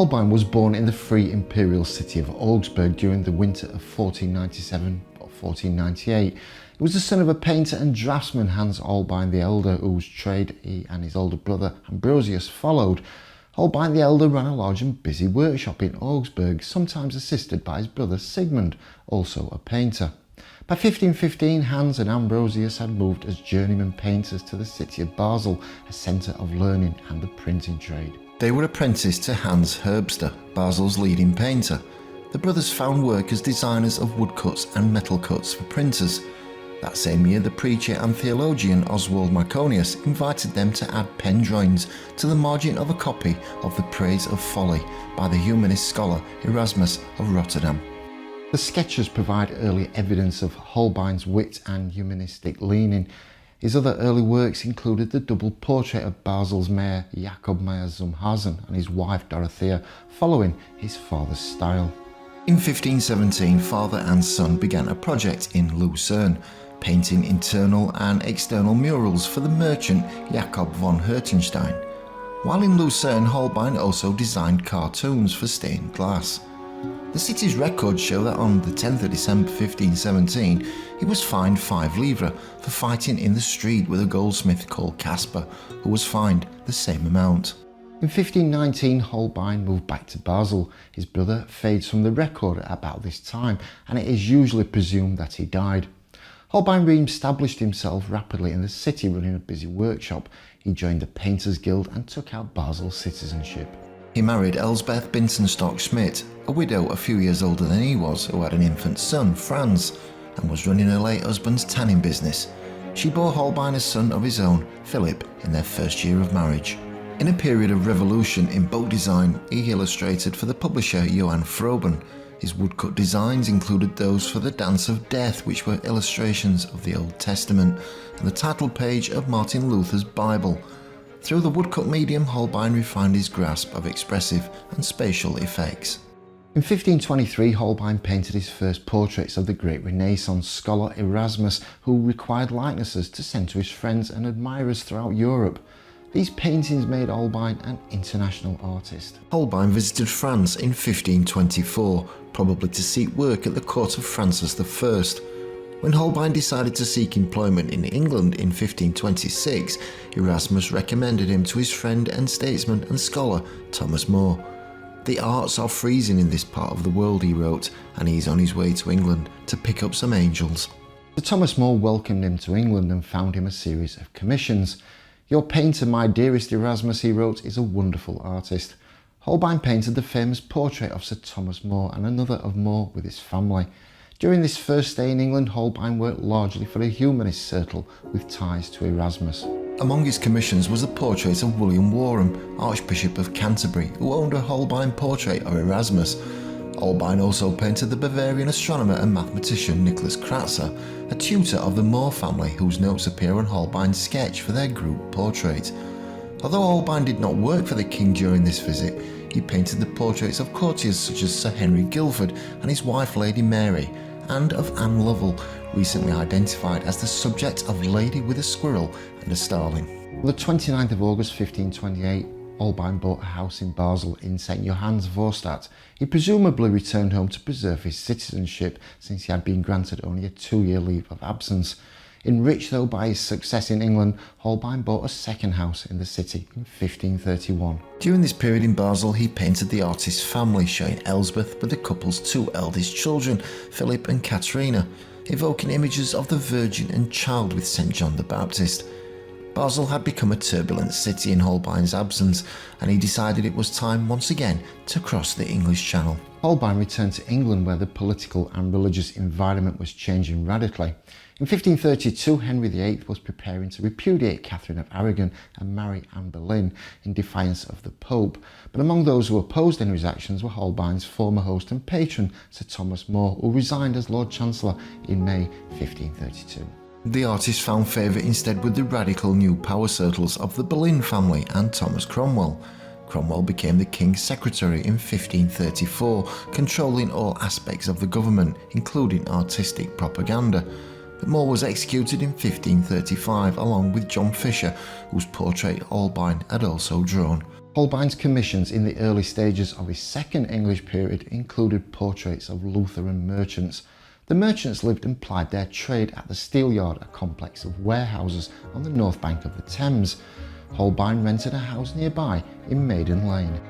Holbein was born in the free imperial city of Augsburg during the winter of 1497 or 1498. He was the son of a painter and draftsman, Hans Holbein the Elder, whose trade he and his older brother Ambrosius followed. Holbein the Elder ran a large and busy workshop in Augsburg, sometimes assisted by his brother Sigmund, also a painter. By 1515, Hans and Ambrosius had moved as journeymen painters to the city of Basel, a centre of learning and the printing trade. They were apprenticed to Hans Herbster, Basel's leading painter. The brothers found work as designers of woodcuts and metal cuts for printers. That same year, the preacher and theologian Oswald Myconius invited them to add pen drawings to the margin of a copy of The Praise of Folly by the humanist scholar Erasmus of Rotterdam. The sketches provide early evidence of Holbein's wit and humanistic leaning. His other early works included the double portrait of Basel's mayor Jacob Meyer Zumhausen and his wife Dorothea, following his father's style. In 1517, father and son began a project in Lucerne, painting internal and external murals for the merchant Jacob von Hertenstein. While in Lucerne, Holbein also designed cartoons for stained glass. The city's records show that on the 10th of December 1517, he was fined 5 livres for fighting in the street with a goldsmith called Caspar, who was fined the same amount. In 1519, Holbein moved back to Basel. His brother fades from the record at about this time, and it is usually presumed that he died. Holbein re-established himself rapidly in the city, running a busy workshop. He joined the Painters Guild and took out Basel's citizenship. He married Elsbeth Binsenstock-Schmidt, a widow a few years older than he was, who had an infant son, Franz, and was running her late husband's tanning business. She bore Holbein a son of his own, Philip, in their first year of marriage. In a period of revolution in boat design, he illustrated for the publisher Johann Froben. His woodcut designs included those for the Dance of Death, which were illustrations of the Old Testament, and the title page of Martin Luther's Bible. Through the woodcut medium, Holbein refined his grasp of expressive and spatial effects. In 1523, Holbein painted his first portraits of the great Renaissance scholar Erasmus, who required likenesses to send to his friends and admirers throughout Europe. These paintings made Holbein an international artist. Holbein visited France in 1524, probably to seek work at the court of Francis I. When Holbein decided to seek employment in England in 1526, Erasmus recommended him to his friend and statesman and scholar Thomas More. "The arts are freezing in this part of the world," he wrote, and he's on his way to England to pick up some angels. Sir Thomas More welcomed him to England and found him a series of commissions. "Your painter, my dearest Erasmus," he wrote, "is a wonderful artist." Holbein painted the famous portrait of Sir Thomas More and another of More with his family. During this first stay in England, Holbein worked largely for a humanist circle with ties to Erasmus. Among his commissions was a portrait of William Warham, Archbishop of Canterbury, who owned a Holbein portrait of Erasmus. Holbein also painted the Bavarian astronomer and mathematician Nicholas Kratzer, a tutor of the More family, whose notes appear on Holbein's sketch for their group portrait. Although Holbein did not work for the king during this visit, he painted the portraits of courtiers such as Sir Henry Guildford and his wife Lady Mary, and of Anne Lovell, recently identified as the subject of Lady with a Squirrel and a Starling. On the 29th of August 1528, Holbein bought a house in Basel in St. Johannes Vorstadt. He presumably returned home to preserve his citizenship, since he had been granted only a 2-year leave of absence. Enriched though by his success in England, Holbein bought a second house in the city in 1531. During this period in Basel, he painted the artist's family, showing Elsbeth with the couple's 2 eldest children, Philip and Katerina, evoking images of the Virgin and Child with St. John the Baptist. Basel had become a turbulent city in Holbein's absence, and he decided it was time once again to cross the English Channel. Holbein returned to England, where the political and religious environment was changing radically. In 1532, Henry VIII was preparing to repudiate Catherine of Aragon and marry Anne Boleyn in defiance of the Pope, but among those who opposed Henry's actions were Holbein's former host and patron, Sir Thomas More, who resigned as Lord Chancellor in May 1532. The artist found favour instead with the radical new power circles of the Boleyn family and Thomas Cromwell. Cromwell became the King's secretary in 1534, controlling all aspects of the government, including artistic propaganda. But More was executed in 1535 along with John Fisher, whose portrait Holbein had also drawn. Holbein's commissions in the early stages of his second English period included portraits of Lutheran merchants. The merchants lived and plied their trade at the Steelyard, a complex of warehouses on the north bank of the Thames. Holbein rented a house nearby in Maiden Lane.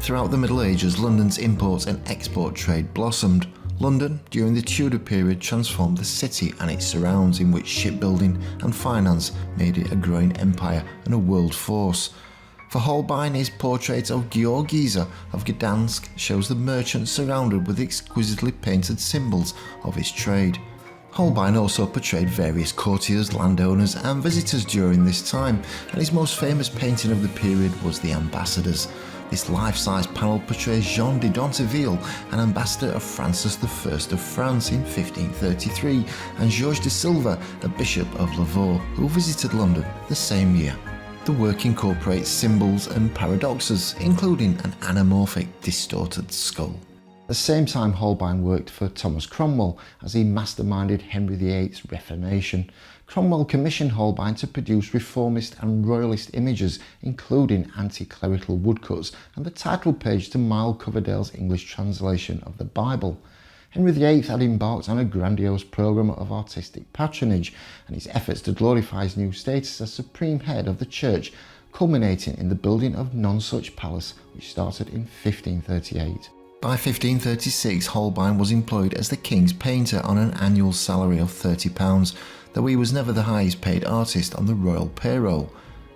Throughout the Middle Ages, London's import and export trade blossomed. London, during the Tudor period, transformed the city and its surrounds, in which shipbuilding and finance made it a growing empire and a world force. For Holbein, his portrait of Georgiza of Gdansk shows the merchant surrounded with exquisitely painted symbols of his trade. Holbein also portrayed various courtiers, landowners and visitors during this time, and his most famous painting of the period was The Ambassadors. This life-size panel portrays Jean de Donteville, an ambassador of Francis I of France in 1533, and Georges de Silva, a bishop of Lavaux, who visited London the same year. The work incorporates symbols and paradoxes, including an anamorphic, distorted skull. At the same time, Holbein worked for Thomas Cromwell as he masterminded Henry VIII's Reformation. Cromwell commissioned Holbein to produce reformist and royalist images, including anti-clerical woodcuts and the title page to Miles Coverdale's English translation of the Bible. Henry VIII had embarked on a grandiose programme of artistic patronage, and his efforts to glorify his new status as supreme head of the church, culminating in the building of Nonsuch Palace, which started in 1538. By 1536, Holbein was employed as the king's painter on an annual salary of £30, though he was never the highest paid artist on the royal payroll.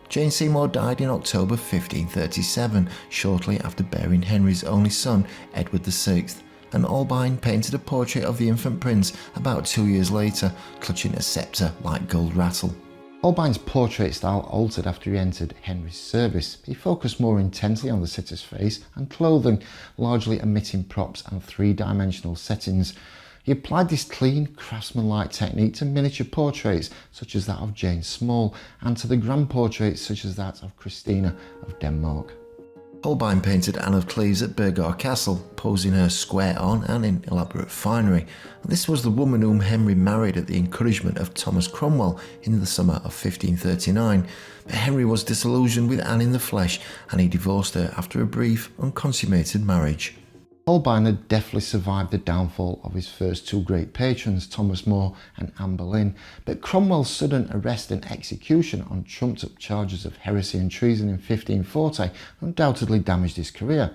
Jane Seymour died in October 1537, shortly after bearing Henry's only son, Edward VI, and Holbein painted a portrait of the infant prince about 2 years later, clutching a sceptre like gold rattle. Holbein's portrait style altered after he entered Henry's service. He focused more intensely on the sitter's face and clothing, largely omitting props and three-dimensional settings. He applied this clean, craftsman-like technique to miniature portraits such as that of Jane Small and to the grand portraits such as that of Christina of Denmark. Holbein painted Anne of Cleves at Burgar Castle, posing her square on and in elaborate finery. This was the woman whom Henry married at the encouragement of Thomas Cromwell in the summer of 1539, but Henry was disillusioned with Anne in the flesh and he divorced her after a brief, unconsummated marriage. Holbein had deftly survived the downfall of his first two great patrons, Thomas More and Anne Boleyn, but Cromwell's sudden arrest and execution on trumped-up charges of heresy and treason in 1540 undoubtedly damaged his career,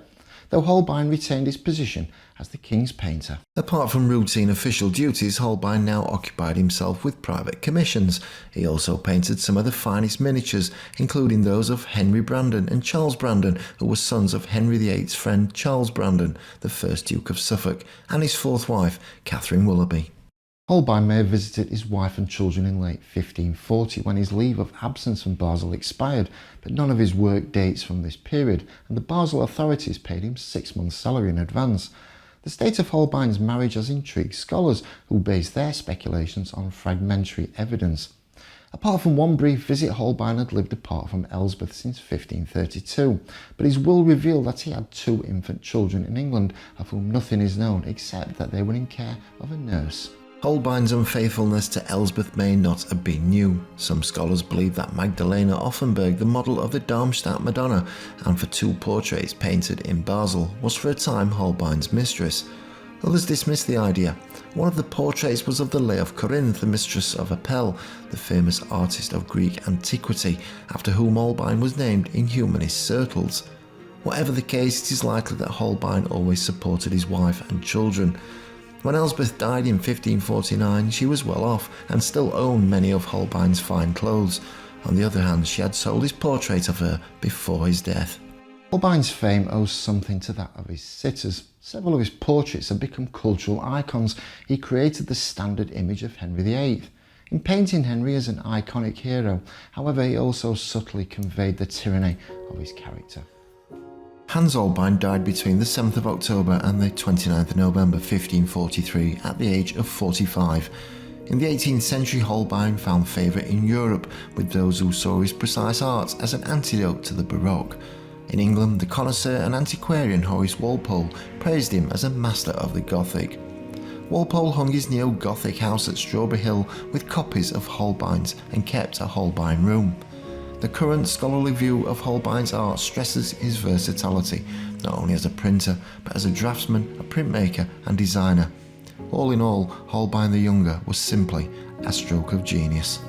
though Holbein retained his position as the king's painter. Apart from routine official duties, Holbein now occupied himself with private commissions. He also painted some of the finest miniatures, including those of Henry Brandon and Charles Brandon, who were sons of Henry VIII's friend Charles Brandon, the first Duke of Suffolk, and his fourth wife, Catherine Willoughby. Holbein may have visited his wife and children in late 1540 when his leave of absence from Basel expired, but none of his work dates from this period, and the Basel authorities paid him 6 months' salary in advance. The state of Holbein's marriage has intrigued scholars who base their speculations on fragmentary evidence. Apart from one brief visit, Holbein had lived apart from Elizabeth since 1532, but his will revealed that he had 2 infant children in England, of whom nothing is known except that they were in care of a nurse. Holbein's unfaithfulness to Elizabeth may not have been new. Some scholars believe that Magdalena Offenberg, the model of the Darmstadt Madonna, and for 2 portraits painted in Basel, was for a time Holbein's mistress. Others dismiss the idea. One of the portraits was of the Lay of Corinth, the mistress of Apelles, the famous artist of Greek antiquity, after whom Holbein was named in humanist circles. Whatever the case, it is likely that Holbein always supported his wife and children. When Elizabeth died in 1549, she was well off and still owned many of Holbein's fine clothes. On the other hand, she had sold his portrait of her before his death. Holbein's fame owes something to that of his sitters. Several of his portraits have become cultural icons. He created the standard image of Henry VIII. In painting Henry as an iconic hero, however, he also subtly conveyed the tyranny of his character. Hans Holbein died between the 7th of October and the 29th of November 1543 at the age of 45. In the 18th century, Holbein found favour in Europe with those who saw his precise art as an antidote to the Baroque. In England, the connoisseur and antiquarian Horace Walpole praised him as a master of the Gothic. Walpole hung his neo-Gothic house at Strawberry Hill with copies of Holbein's and kept a Holbein room. The current scholarly view of Holbein's art stresses his versatility, not only as a printer, but as a draftsman, a printmaker and designer. All in all, Holbein the Younger was simply a stroke of genius.